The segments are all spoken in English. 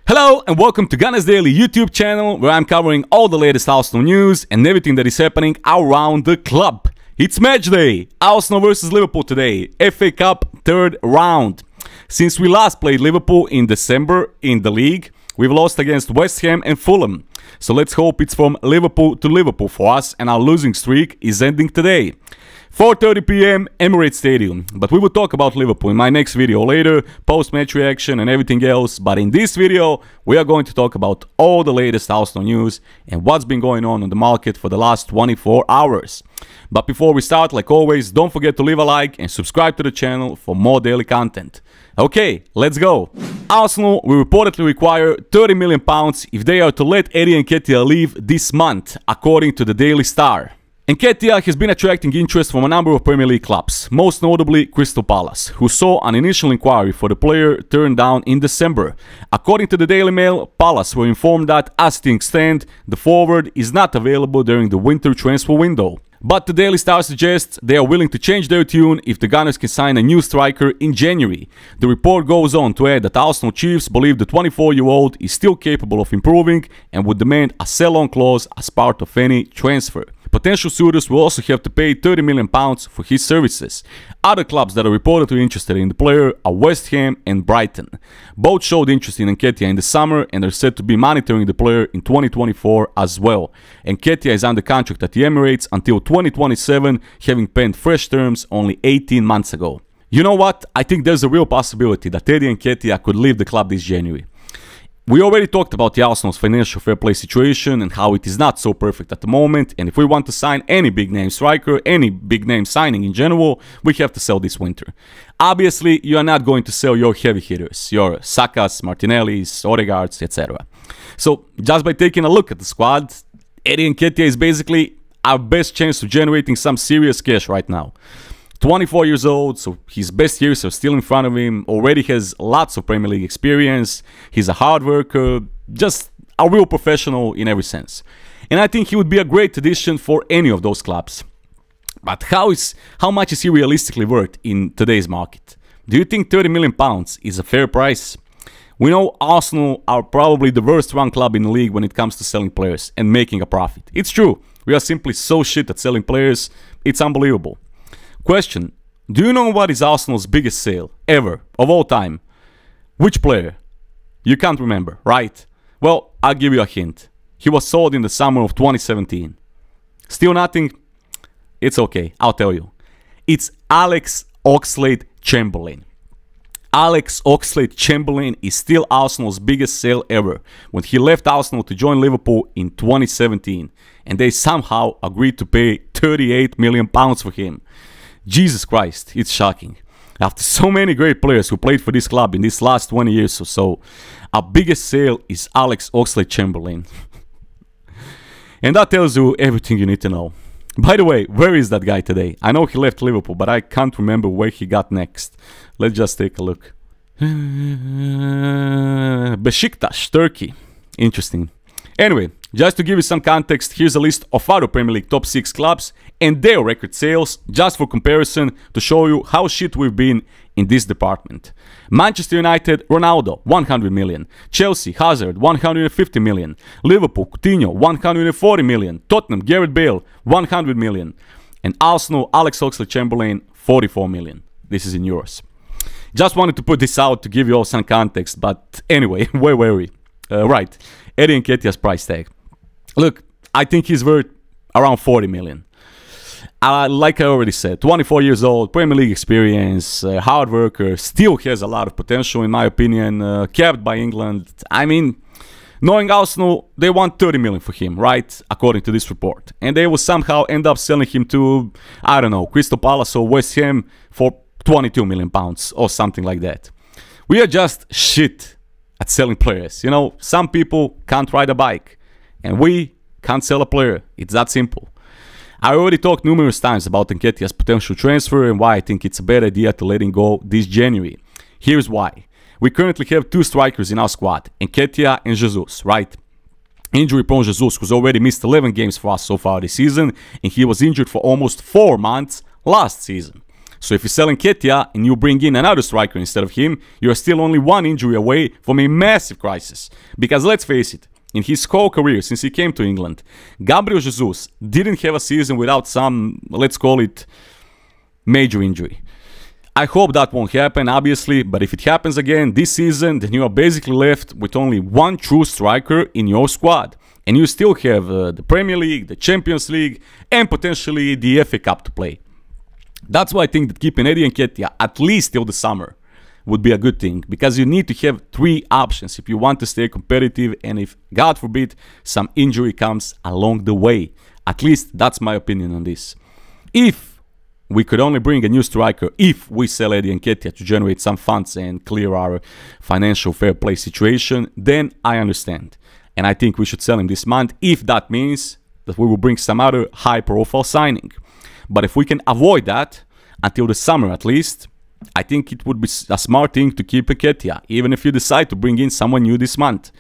Hello and welcome to Gunners Daily YouTube channel, where I'm covering all the latest Arsenal news and everything that is happening around the club. It's match day! Arsenal versus Liverpool today, FA Cup third round. Since we last played Liverpool in December in the league, we've lost against West Ham and Fulham. So let's hope it's from Liverpool to Liverpool for us, and our losing streak is ending today. 4:30 PM, Emirates Stadium. But we will talk about Liverpool in my next video later, post-match reaction and everything else. But in this video, we are going to talk about all the latest Arsenal news and what's been going on the market for the last 24 hours. But before we start, like always, don't forget to leave a like and subscribe to the channel for more daily content. Okay, let's go. Arsenal will reportedly require £30 million if they are to let Eddie Nketiah leave this month, according to the Daily Star. Nketiah has been attracting interest from a number of Premier League clubs, most notably Crystal Palace, who saw an initial inquiry for the player turned down in December. According to the Daily Mail, Palace were informed that, as things stand, the forward is not available during the winter transfer window. But the Daily Star suggests they are willing to change their tune if the Gunners can sign a new striker in January. The report goes on to add that Arsenal chiefs believe the 24-year-old is still capable of improving and would demand a sell-on clause as part of any transfer. Potential suitors will also have to pay £30 million for his services. Other clubs that are reportedly interested in the player are West Ham and Brighton. Both showed interest in Nketiah in the summer and are said to be monitoring the player in 2024 as well. Nketiah is under contract at the Emirates until 2027, having penned fresh terms only 18 months ago. You know what? I think there's a real possibility that Eddie Nketiah could leave the club this January. We already talked about the Arsenal's financial fair play situation and how it is not so perfect at the moment, and if we want to sign any big name striker, any big name signing in general, we have to sell this winter. Obviously, you are not going to sell your heavy hitters, your Sakas, Martinellis, Odegaards, etc. So, just by taking a look at the squad, Eddie Nketiah is basically our best chance of generating some serious cash right now. 24 years old, so his best years are still in front of him, already has lots of Premier League experience, he's a hard worker, just a real professional in every sense. And I think he would be a great addition for any of those clubs. But how much is he realistically worth in today's market? Do you think £30 million is a fair price? We know Arsenal are probably the worst run club in the league when it comes to selling players and making a profit. It's true, we are simply so shit at selling players, it's unbelievable. Question: do you know what is Arsenal's biggest sale ever, of all time? Which player? You can't remember, right? Well, I'll give you a hint. He was sold in the summer of 2017. Still nothing? It's okay, I'll tell you. It's Alex Oxlade-Chamberlain. Alex Oxlade-Chamberlain is still Arsenal's biggest sale ever, when he left Arsenal to join Liverpool in 2017, and they somehow agreed to pay £38 million for him. Jesus Christ, it's shocking. After so many great players who played for this club in these last 20 years or so, our biggest sale is Alex Oxlade-Chamberlain. And that tells you everything you need to know. By the way, where is that guy today? I know he left Liverpool, but I can't remember where he got next. Let's just take a look. Beşiktaş, Turkey. Interesting. Anyway, just to give you some context, here's a list of other Premier League top 6 clubs and their record sales, just for comparison, to show you how shit we've been in this department. Manchester United, Ronaldo, 100 million. Chelsea, Hazard, 150 million. Liverpool, Coutinho, 140 million. Tottenham, Gareth Bale, 100 million. And Arsenal, Alex Oxlade-Chamberlain, 44 million. This is in euros. Just wanted to put this out to give you all some context, but anyway, where were we? Right, Eddie Nketiah's price tag. Look, I think he's worth around 40 million. Like I already said, 24 years old, Premier League experience, hard worker, still has a lot of potential in my opinion, capped by England. I mean, knowing Arsenal, they want 30 million for him, right? According to this report. And they will somehow end up selling him to, I don't know, Crystal Palace or West Ham for £22 million or something like that. We are just shit at selling players. You know, some people can't ride a bike, and we can't sell a player. It's that simple. I already talked numerous times about Nketiah's potential transfer and why I think it's a bad idea to let him go this January. Here's why. We currently have 2 strikers in our squad, Nketiah and Jesus, right? Injury-prone Jesus, who's already missed 11 games for us so far this season, and he was injured for almost 4 months last season. So if you sell Nketiah and you bring in another striker instead of him, you're still only one injury away from a massive crisis. Because let's face it, in his whole career since he came to England, Gabriel Jesus didn't have a season without some, let's call it, major injury. I hope that won't happen, obviously, but if it happens again this season, then you are basically left with only one true striker in your squad. And you still have the Premier League, the Champions League, and potentially the FA Cup to play. That's why I think that keeping Eddie Nketiah at least till the summer would be a good thing, because you need to have three options if you want to stay competitive and if, God forbid, some injury comes along the way. At least that's my opinion on this. If we could only bring a new striker if we sell Eddie Nketiah to generate some funds and clear our financial fair play situation, then I understand. And I think we should sell him this month if that means that we will bring some other high-profile signing. But if we can avoid that, until the summer at least, I think it would be a smart thing to keep Nketiah, even if you decide to bring in someone new this month.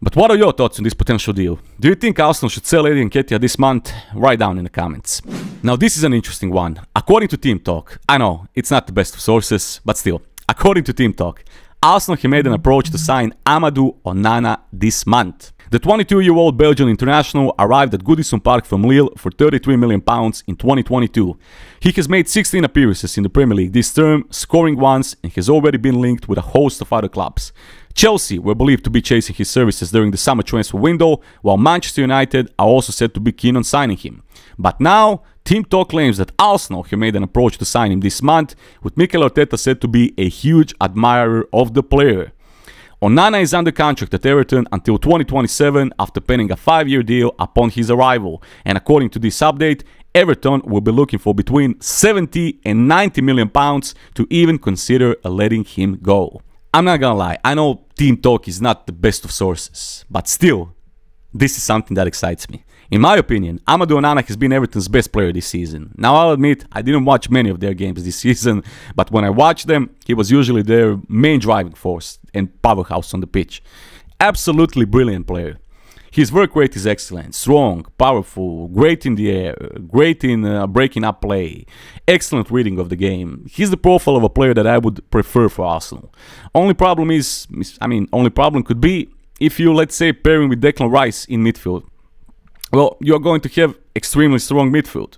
But what are your thoughts on this potential deal? Do you think Arsenal should sell Eddie Nketiah this month? Write down in the comments. Now this is an interesting one. According to Team Talk, I know it's not the best of sources, but still, according to Team Talk, Arsenal have made an approach to sign Amadou Onana this month. The 22-year-old Belgian international arrived at Goodison Park from Lille for £33 million in 2022. He has made 16 appearances in the Premier League this term, scoring once, and has already been linked with a host of other clubs. Chelsea were believed to be chasing his services during the summer transfer window, while Manchester United are also said to be keen on signing him. But now, Team Talk claims that Arsenal have made an approach to sign him this month, with Mikel Arteta said to be a huge admirer of the player. Onana is under contract at Everton until 2027 after penning a 5-year deal upon his arrival, and according to this update, Everton will be looking for between 70 and 90 million pounds to even consider letting him go. I'm not gonna lie, I know Team Talk is not the best of sources, but still, this is something that excites me. In my opinion, Amadou Onana has been Everton's best player this season. Now I'll admit, I didn't watch many of their games this season, but when I watched them, he was usually their main driving force and powerhouse on the pitch. Absolutely brilliant player. His work rate is excellent, strong, powerful, great in the air, great in breaking up play, excellent reading of the game. He's the profile of a player that I would prefer for Arsenal. Only problem could be if you, let's say, pair him with Declan Rice in midfield. Well, you're going to have extremely strong midfield.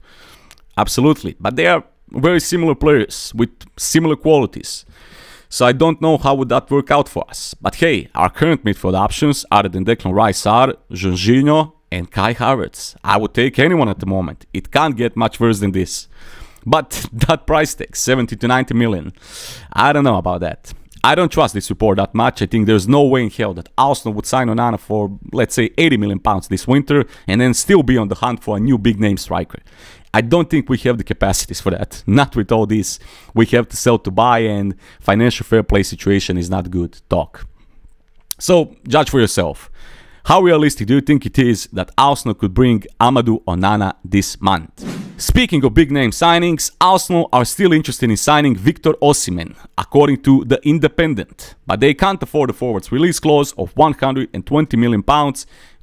Absolutely. But they are very similar players with similar qualities. So I don't know how would that work out for us. But hey, our current midfield options other than Declan Rice are Jorginho and Kai Havertz. I would take anyone at the moment. It can't get much worse than this. But that price tag, 70 to 90 million, I don't know about that. I don't trust this report that much. I think there's no way in hell that Arsenal would sign Onana for, let's say, 80 million pounds this winter and then still be on the hunt for a new big-name striker. I don't think we have the capacities for that. Not with all this. We have to sell to buy, and financial fair play situation is not good talk. So, judge for yourself. How realistic do you think it is that Arsenal could bring Amadou Onana this month? Speaking of big-name signings, Arsenal are still interested in signing Victor Osimhen, according to The Independent, but they can't afford the forward's release clause of £120 million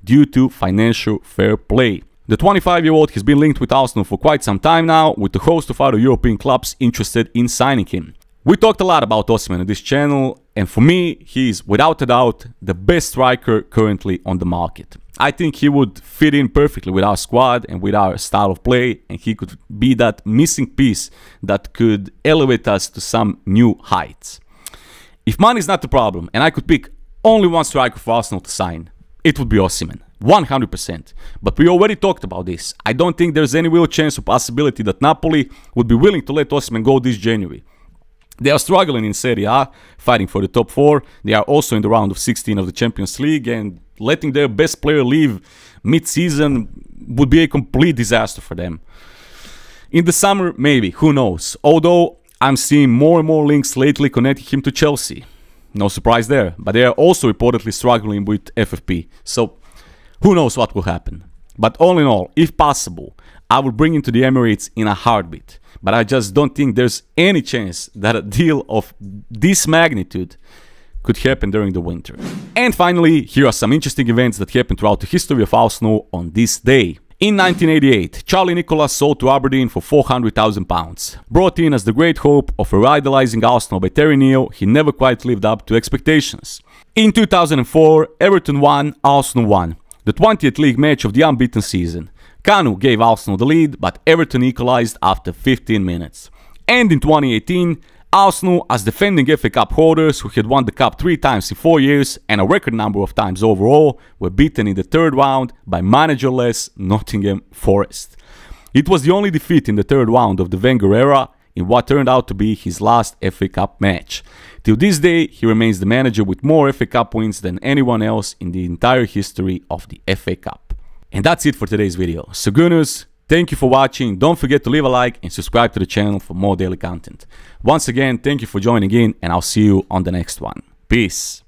due to financial fair play. The 25-year-old has been linked with Arsenal for quite some time now, with a host of other European clubs interested in signing him. We talked a lot about Osimhen on this channel, and for me, he is without a doubt the best striker currently on the market. I think he would fit in perfectly with our squad and with our style of play, and he could be that missing piece that could elevate us to some new heights. If money is not the problem, and I could pick only one striker for Arsenal to sign, it would be Osimhen. 100%. But we already talked about this. I don't think there's any real chance or possibility that Napoli would be willing to let Osimhen go this January. They are struggling in Serie A, fighting for the top 4. They are also in the round of 16 of the Champions League, and letting their best player leave mid-season would be a complete disaster for them. In the summer, maybe, who knows. Although, I'm seeing more and more links lately connecting him to Chelsea. No surprise there, but they are also reportedly struggling with FFP. So, who knows what will happen. But all in all, if possible, I will bring him to the Emirates in a heartbeat. But I just don't think there's any chance that a deal of this magnitude could happen during the winter. And finally, here are some interesting events that happened throughout the history of Arsenal on this day. In 1988, Charlie Nicholas sold to Aberdeen for £400,000. Brought in as the great hope of revitalising Arsenal by Terry Neal, he never quite lived up to expectations. In 2004, Everton won, Arsenal won. The 20th league match of the unbeaten season. Kanu gave Arsenal the lead, but Everton equalised after 15 minutes. And in 2018, Arsenal, as defending FA Cup holders who had won the cup 3 times in 4 years and a record number of times overall, were beaten in the third round by managerless Nottingham Forest. It was the only defeat in the third round of the Wenger era in what turned out to be his last FA Cup match. Till this day, he remains the manager with more FA Cup wins than anyone else in the entire history of the FA Cup. And that's it for today's video. So Gunners, thank you for watching. Don't forget to leave a like and subscribe to the channel for more daily content. Once again, thank you for joining in, and I'll see you on the next one. Peace.